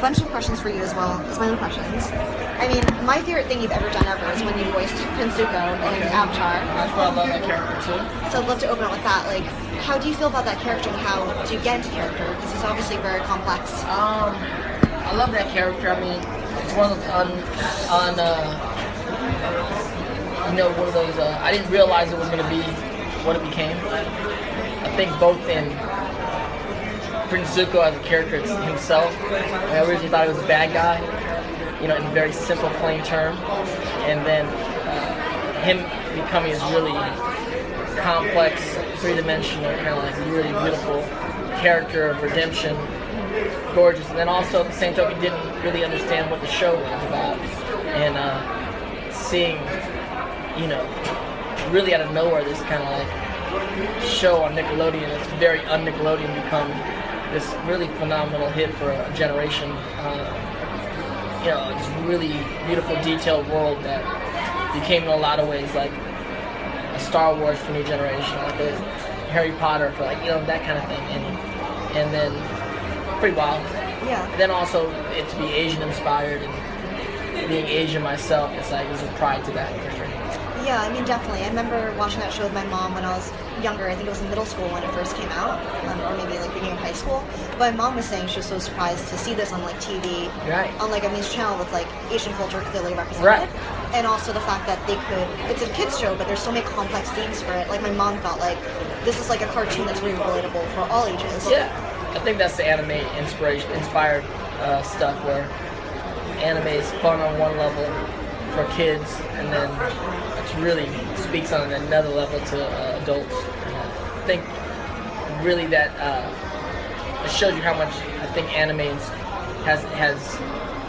bunch of questions for you as well as my own questions. I mean, my favorite thing you've ever done ever is when you voiced Prince Zuko in Avatar. That's why I love that character too. So I'd love to open up with that. Like, how do you feel about that character and how do you get into character? Because he's obviously very complex. I love that character. I mean, it's one of those one of those. I didn't realize it was going to be what it became. I think both in Prince Zuko as a character himself, I originally thought he was a bad guy, in a very simple, plain term, and then him becoming this really complex, three-dimensional, kind of like really beautiful character of redemption, gorgeous, and then also at the same token didn't really understand what the show was about, and seeing, really out of nowhere this kind of like show on Nickelodeon, it's very un-Nickelodeon, become this really phenomenal hit for a generation. This really beautiful, detailed world that became in a lot of ways like a Star Wars for new generation, like a Harry Potter for that kind of thing, and then pretty wild. Yeah. And then also it to be Asian inspired and being Asian myself, it's like there's a pride to that for sure. Yeah, I mean, definitely. I remember watching that show with my mom when I was younger. I think it was in middle school when it first came out, or maybe like beginning of high school. But my mom was saying she was so surprised to see this on like TV, right, on like a news channel with like Asian culture clearly represented, right, and also the fact that they could. It's a kids show, but there's so many complex themes for it. Like my mom felt like this is like a cartoon that's really relatable for all ages. Yeah, I think that's the anime inspired stuff where anime is fun on one level for kids, and then it really speaks on another level to adults. And I think really that it shows you how much I think anime has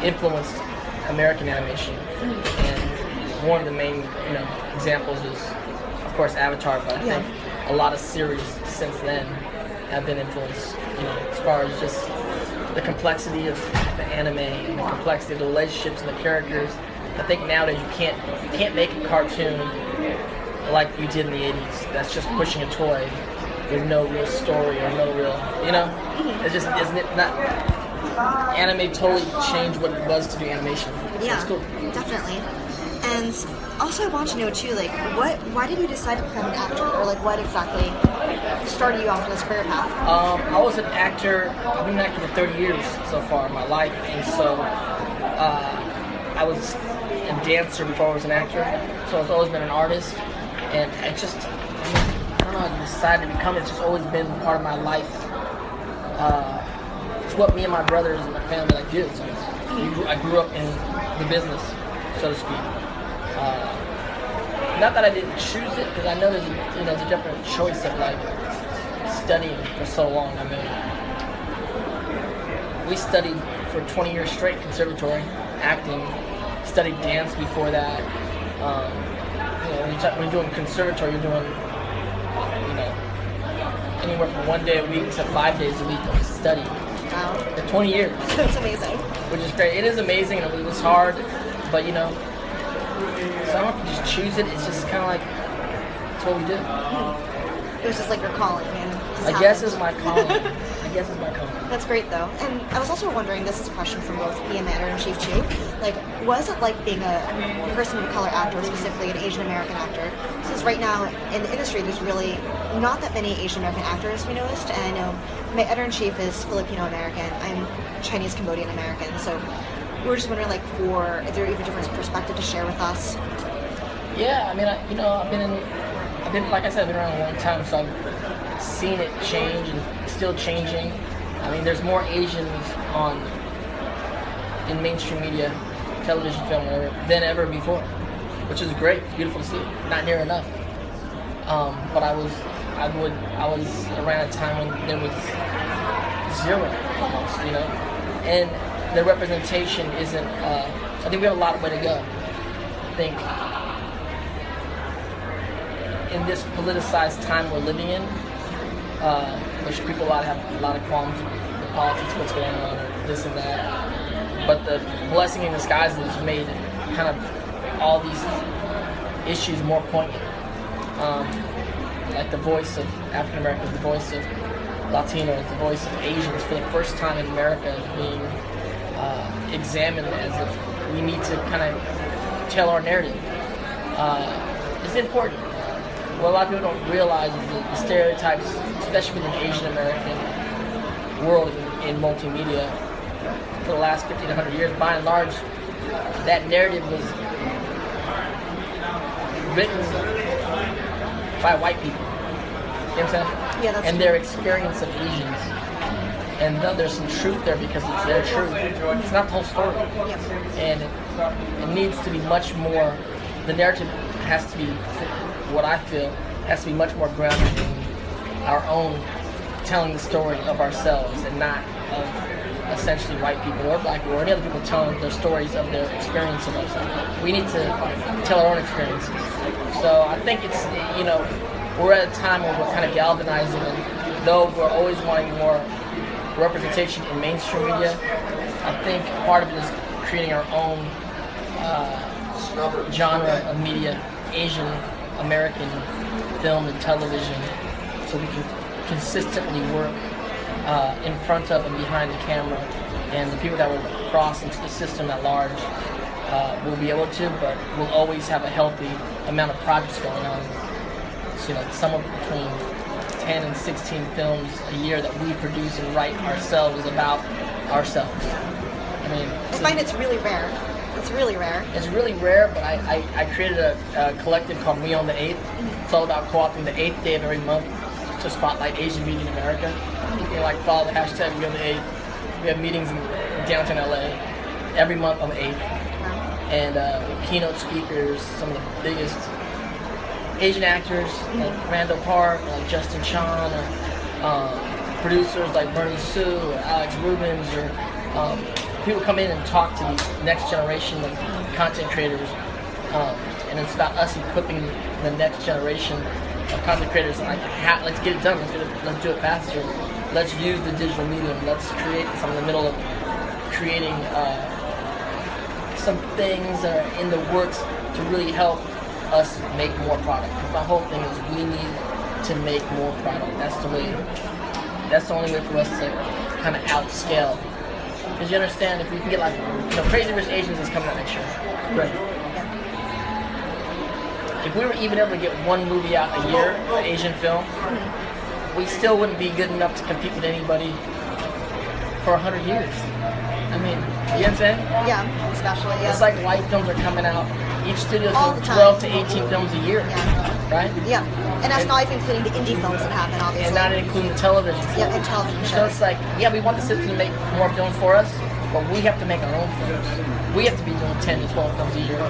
influenced American animation. And one of the main examples is of course Avatar, but I think a lot of series since then have been influenced. As far as just the complexity of the anime and the complexity of the relationships and the characters. I think nowadays you can't make a cartoon like we did in the 80s. That's just pushing a toy with no real story or no real, It's just, isn't it not? Anime totally changed what it was to do animation. So Yeah, it's cool. definitely. And also I want to know too, like, why did you decide to become an actor, or like what exactly started you off on this career path? I was an actor. I've been an actor for 30 years so far in my life, and so I was a dancer before I was an actor, so I've always been an artist, and I don't know, I decided to become it. It's just always been part of my life. It's what me and my brothers and my family do. So I grew up in the business, so to speak. Not that I didn't choose it, because I know there's a different choice of like studying for so long. I mean, we studied for 20 years straight conservatory, acting, studied dance before that. When you're doing conservatory, you're doing anywhere from 1 day a week to 5 days a week of study. Wow. For 20 years. That's amazing. Which is great. It is amazing, and it was hard, but so I don't have to just choose it. It's just kind of like, it's what we do. It was just like your calling, man. I guess it's my calling. That's great, though. And I was also wondering, this is a question from both me and the editor-in-chief, too. Like, what is it like being a person of color actor, specifically an Asian American actor? Since right now in the industry, there's really not that many Asian American actors, we noticed. And I know my editor-in-chief is Filipino American. I'm Chinese Cambodian American. So we were just wondering, like, is there even a different perspective to share with us? Yeah, I mean, I've been, like I said, I've been around a long time, so I've seen it change and still changing. I mean, there's more Asians in mainstream media, television, film, whatever, than ever before, which is great. It's beautiful to see. Not near enough. But I was around a time when there was zero, almost, and the representation isn't. I think we have a lot of way to go. I think in this politicized time we're living in, which people have a lot of qualms with politics, what's going on, or this and that. But the blessing in disguise has made kind of all these issues more poignant. Like the voice of African Americans, the voice of Latinos, the voice of Asians for the first time in America is being examined as if we need to kind of tell our narrative. It's important. What a lot of people don't realize is that the stereotypes, especially within the Asian American world in multimedia, for the last 50 to 100 years, by and large, that narrative was written by white people. You know what I'm saying? Yeah, that's and their experience of Asians. And though there's some truth there because it's their truth, it's not the whole story. Yep. And it needs to be much more, the narrative has to be, what I feel, has to be much more grounded in our own telling the story of ourselves and not of essentially white people or black people or any other people telling their stories of their experience of us. We need to tell our own experiences. So I think it's, you know, we're at a time where we're kind of galvanizing, and though we're always wanting more representation in mainstream media, I think part of it is creating our own genre of media, Asian American film and television, so we can consistently work in front of and behind the camera, and the people that will cross into the system at large will be able to, but we'll always have a healthy amount of projects going on. So, you know, somewhere between 10 and 16 films a year that we produce and write ourselves about ourselves. I mean, I find it's really rare. It's really rare. It's really rare, but I created a collective called We Own the Eighth. It's all about co-opting the 8th day of every month to spotlight Asian media in America. You can like follow the hashtag We Own the 8th. We have meetings in downtown LA every month on the 8th. And keynote speakers, some of the biggest Asian actors like Randall Park, like Justin Chan, or producers like Bernie Su or Alex Rubens, or people come in and talk to the next generation of content creators, and it's about us equipping the next generation of content creators. Like, let's get it done. Let's do it faster. Let's use the digital medium. Let's create this. I'm in the middle of creating some things that are in the works to really help us make more product. Because my whole thing is we need to make more product. That's the only way for us to kind of outscale. Because you understand, if we can get like, you know, Crazy Rich Asians is coming out next year. Right. If we were even able to get one movie out a year, an Asian film, we still wouldn't be good enough to compete with anybody for 100 years. I mean, you know what I'm saying? Yeah, especially, yeah. It's like white films are coming out. Each studio's All doing the time. 12 to 18 films a year, Yeah. right? Yeah, and that's not even including the indie films that happen, obviously. And not including the television. Yeah, and television So shows. it's like, yeah, we want the system to make more films for us, but we have to make our own films. We have to be doing 10 to 12 films a year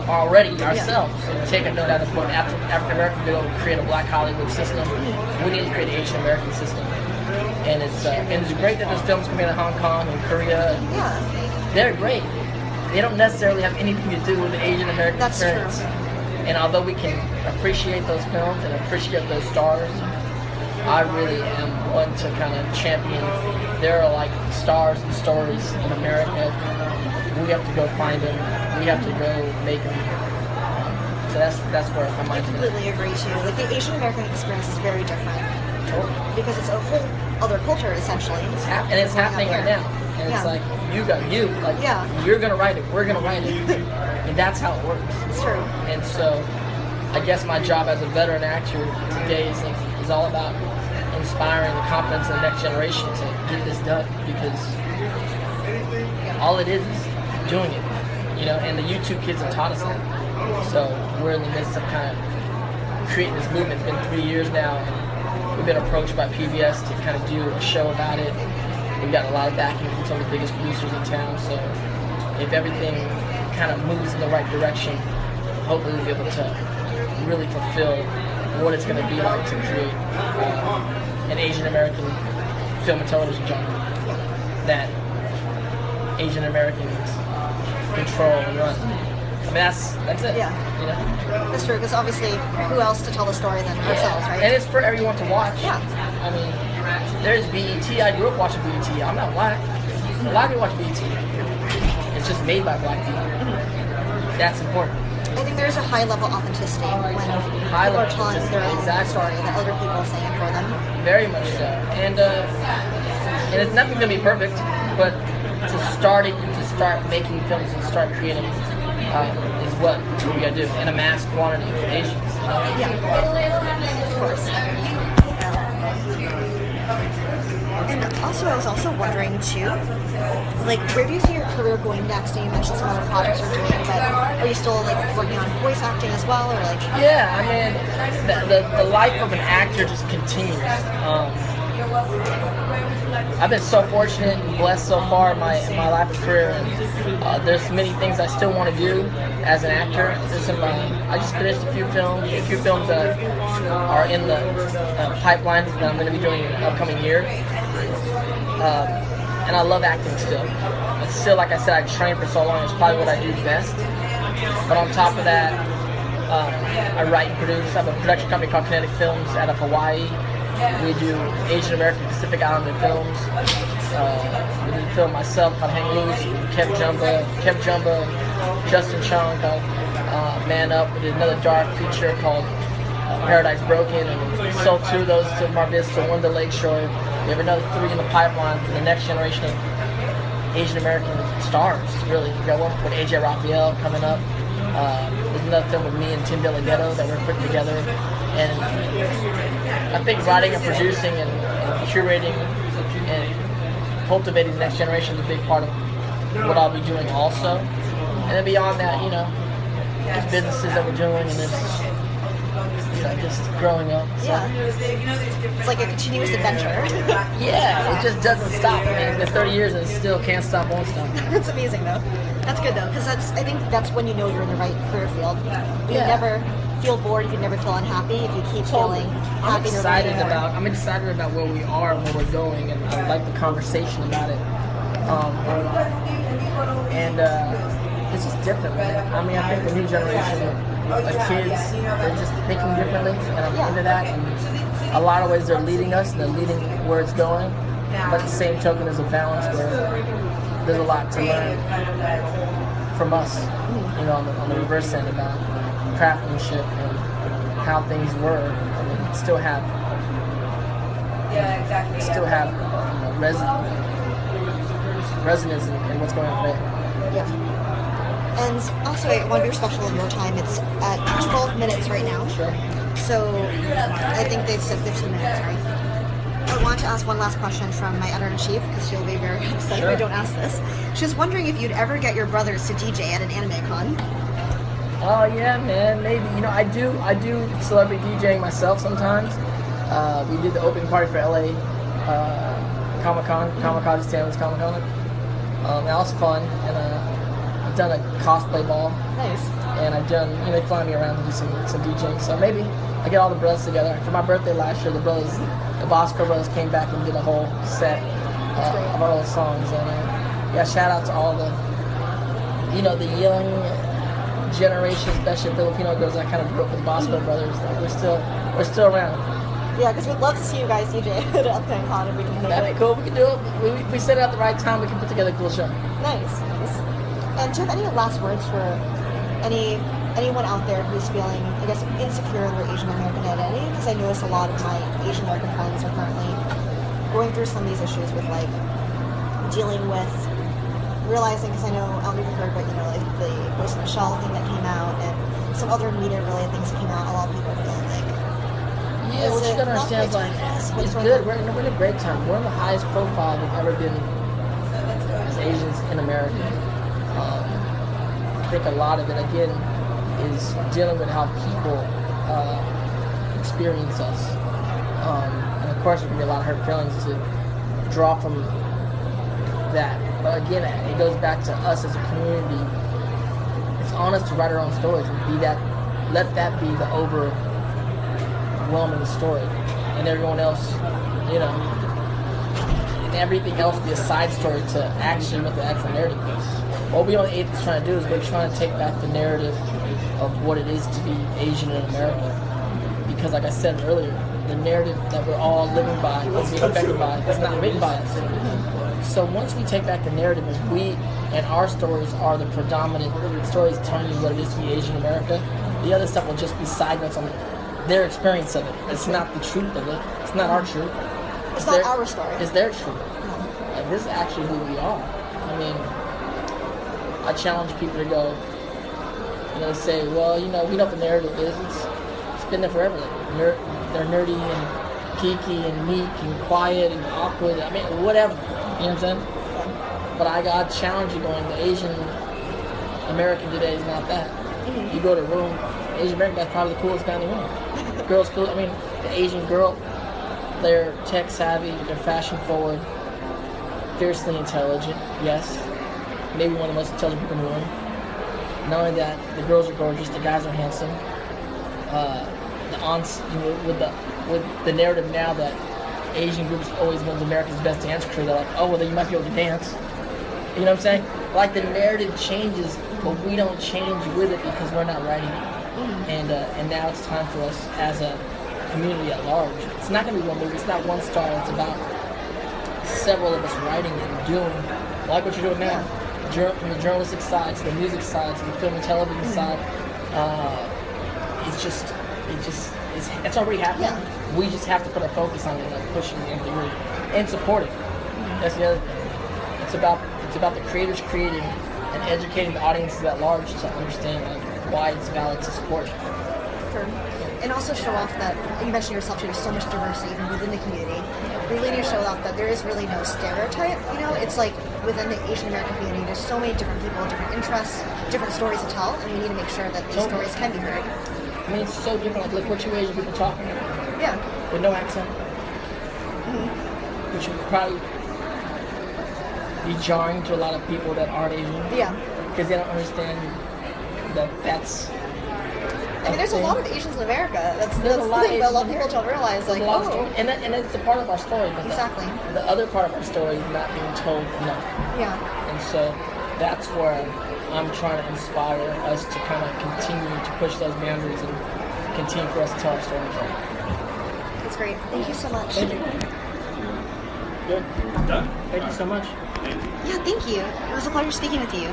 already ourselves. So take a note out of the book, African American go create a Black Hollywood system. We need to create an Asian American system. And it's great that those films come out of Hong Kong and Korea. Yeah. They're great. They don't necessarily have anything to do with the Asian American That's experience. true. And although we can appreciate those films and appreciate those stars, I really am one to kind of champion. There are like stars and stories in America. We have to go find them. We have to go make them. So that's where my I mind's at. completely agree too. Like the Asian American experience is very different Totally. because it's a whole other culture essentially. And it's happening right now. And it's Yeah. like, Yeah. you're gonna write it, we're gonna write it. And that's how it works. It's true. And so I guess my job as a veteran actor today is all about inspiring the confidence of the next generation to get this done, because all it is doing it, you know, and the YouTube kids have taught us that. So we're in the midst of kind of creating this movement. It's been 3 years now, and we've been approached by PBS to kind of do a show about it. We've got a lot of backing from some of the biggest producers in town, so if everything kind of moves in the right direction, hopefully we'll be able to really fulfill what it's going to be like to create an Asian American film and television genre that Asian Americans control and run. I mean, that's it. Yeah. You know? That's true, because obviously, who else to tell the story than ourselves, right? And it's for everyone to watch. Yeah. I mean, there's BET. I grew up watching BET. I'm not black. A lot of people watch BET. It's just made by black people. That's important. I think there's a high level of authenticity when people are telling their own story that other people are saying for them. Very much so. And it's nothing to be perfect, but start making films and start creating is what we gotta do in a mass quantity of Asians. Yeah, of course. And also, I was also wondering too, like, where do you see your career going next? And you mentioned some other projects you're doing, but are you still like working on voice acting as well, or like? Yeah, I mean, the life of an actor just continues. I've been so fortunate and blessed so far in my life and career, and there's many things I still want to do as an actor. There's some, I just finished a few films that are in the pipeline that I'm going to be doing in the upcoming year. And I love acting still. It's still, like I said, I trained for so long. It's probably what I do best. But on top of that, I write and produce. I have a production company called Kinetic Films out of Hawaii. We do Asian American Pacific Islander films. We did a film myself called Hang Loose, Kev Jumba, Justin Chong called Man Up. We did another dark feature called Paradise Broken, and sold 2 of those to Mar Vista, 1 to Lakeshore. We have another 3 in the pipeline for the next generation of Asian American stars, really. We got one with AJ Raphael coming up. There's another film with me and Tim Delgado that we're putting together. And I think writing and producing and curating and cultivating the next generation is a big part of what I'll be doing also. And then beyond that, you know, there's businesses that we're doing, and there's, you know, just growing up. So. Yeah. It's like a continuous adventure. Yeah, it just doesn't stop. I mean, it's been 30 years and it still can't stop, won't stop. That's amazing, though. That's good, though, because I think that's when you know you're in the right career field. You never feel bored, if you never feel unhappy, if you keep feeling happy. I'm excited about where we are and where we're going, and I like the conversation about it. It's just different, man. I mean, I think the new generation of kids, they're just thinking differently, and I'm into that. And a lot of ways they're leading us, and they're leading where it's going. But at the same token, there's a balance where there's a lot to learn from us, you know, on the reverse end about craftsmanship and how things were. I mean, still have resonance in what's going on today. Yeah. And also, I want to be respectful of your time. It's at 12 minutes right now. Sure. So I think they said 15 minutes, right? I want to ask one last question from my editor-in-chief, because she'll be very upset if I don't ask this. She was wondering if you'd ever get your brothers to DJ at an anime con. Oh yeah, man, maybe. You know, I do celebrity DJing myself sometimes. We did the opening party for LA Comic-Con, Kamikaze Stanley's Comic-Con. That was fun, and I've done a cosplay ball. Nice. And I've done, you know, they fly me around to do some DJing. So maybe I get all the brothers together. For my birthday last year, the Bosco brothers came back and did a whole set of our old songs. And yeah, shout out to all the, you know, the young generation, especially Filipino girls that kind of grew up with Bosco brothers. Like, we're still around. Yeah, because we'd love to see you guys DJ at upcoming con if we can. That'd be cool. We can do it. We set it at the right time. We can put together a cool show. Nice. And do you have any last words for anyone out there who's feeling, I guess, insecure in their Asian American identity? Because I notice a lot of my Asian American friends are currently going through some of these issues with, like, dealing with realizing, because I know, I don't know if you heard, but, you know, like the Ghost in the Shell thing that came out and some other media-related things that came out, a lot of people feel like... Yeah, what you gotta understand is, like, it's good. We're in a great time. We're in the highest profile we've ever been as Asians in America. I think a lot of it, again, is dealing with how people experience us. And of course, there can be a lot of hurt feelings to draw from that. But again, it goes back to us as a community. It's on us to write our own stories and let that be the overwhelming story. And everyone else, you know, and everything else be a side story to actually what the actual narrative is. What we on the 8th is trying to do is we're trying to take back the narrative of what it is to be Asian in America. Because like I said earlier, the narrative that we're all living by, or being affected by, is not written by us. So once we take back the narrative, as we and our stories are the predominant stories telling you what it is to be Asian in America, the other stuff will just be side notes on their experience of it. It's not the truth of it. It's not our truth. It's not our story. It's their truth. Like, this is actually who we are. I I challenge people to go, they say, well, we know what the narrative is. It's been there forever. Like, they're nerdy and geeky and meek and quiet and awkward. I mean, whatever. You know what I'm saying? But I challenge you going, the Asian American today is not that. You go to a room, Asian American guy's probably the coolest guy in the room. The girl's cool. I mean, the Asian girl, they're tech savvy, they're fashion forward, fiercely intelligent, yes. Maybe one of the most intelligent people in the room. Not only that, the girls are gorgeous, the guys are handsome. With the narrative now that Asian groups always wins America's Best Dance Crew, they're like, oh, well, then you might be able to dance. You know what I'm saying? Like, the narrative changes, but we don't change with it because we're not writing it. And now it's time for us as a community at large. It's not going to be one movie. It's not one star. It's about several of us writing and doing, like what you're doing now. From the journalistic side to the music side to the film and television side. It's already happening. Yeah. We just have to put our focus on it and pushing it and support it. That's the other thing. It's about the creators creating and educating the audiences at large to understand why it's valid to support. Sure. And also show off that, you mentioned yourself too, there's so much diversity even within the community. Really need to show off that there is really no stereotype, it's like within the Asian American community, there's so many different people, different interests, different stories to tell, and we need to make sure that these stories can be heard. I mean, it's so different. Like, look what you Asian people talking about. Yeah. With no accent. Which would probably be jarring to a lot of people that aren't Asian. Yeah. Because they don't understand that's. I mean, there's a lot of Asians in America. That's the a lot thing that a lot of people don't realize. Like, and it's a part of our story. But exactly. The other part of our story is not being told enough. Yeah. And so that's where I'm trying to inspire us to kind of continue to push those boundaries and continue for us to tell our stories. That's great. Thank you so much. Thank you. Good. Done? Thank you so much. Thank you. Yeah, thank you. It was a pleasure speaking with you.